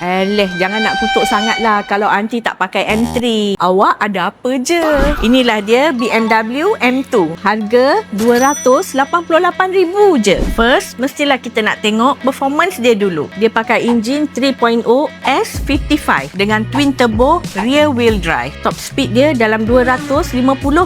Jangan nak kutuk sangat lah kalau aunty tak pakai M3. Awak ada apa je? Inilah dia BMW M2. Harga RM288,000 je. First, mestilah kita nak tengok performance dia dulu. Dia pakai enjin 3.0 S55 dengan twin turbo rear wheel drive. Top speed dia dalam 250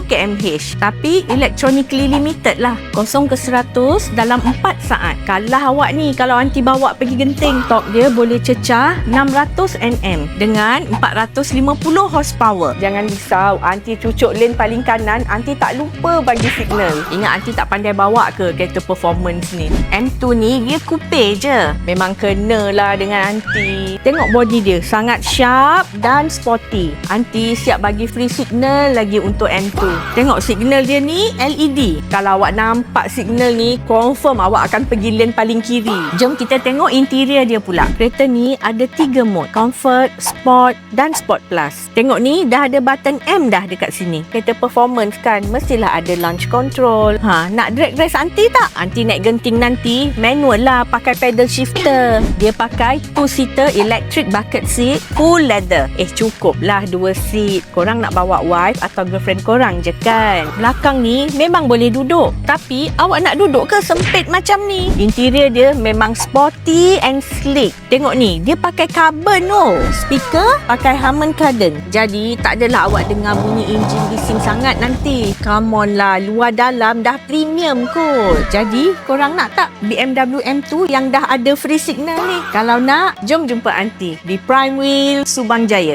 km/h. Tapi electronically limited lah. 0 ke 100 dalam 4 saat. Kalah awak ni kalau aunty bawa pergi Genting. Torque dia boleh cecah 600 Nm dengan 450 horsepower. Jangan risau, aunty cucuk lane paling kanan, aunty tak lupa bagi signal. Ingat aunty tak pandai bawa ke kereta performance ni? M2 ni dia coupe je. Memang kena lah dengan aunty. Tengok body dia, sangat sharp dan sporty. Aunty siap bagi free signal lagi untuk M2. Tengok signal dia ni LED. Kalau awak nampak signal ni, confirm awak akan pergi lane paling kiri. Jom kita tengok interior dia pula. Kereta ni ada 3 mode, Comfort, Sport dan Sport Plus. Tengok ni, dah ada button M dah dekat sini. Kereta performance kan, mestilah ada launch control. Nak drag race aunty tak? Aunty naik Genting nanti, manual lah, pakai pedal shifter. Dia pakai 2-seater electric bucket seat, full leather. Cukup lah 2 seat. Korang nak bawa wife atau girlfriend korang je kan? Belakang ni memang boleh duduk. Tapi, awak nak duduk ke sempit macam ni? Interior dia memang sporty and sleek. Tengok ni, dia pakai carbon tu. Speaker pakai Harman Kardon. Jadi tak adalah awak dengar bunyi enjin bising sangat nanti. Come on lah, luar dalam dah premium kot. Jadi korang nak tak BMW M2 yang dah ada free signal ni? Kalau nak, jom jumpa aunty di Prime Wheel Subang Jaya.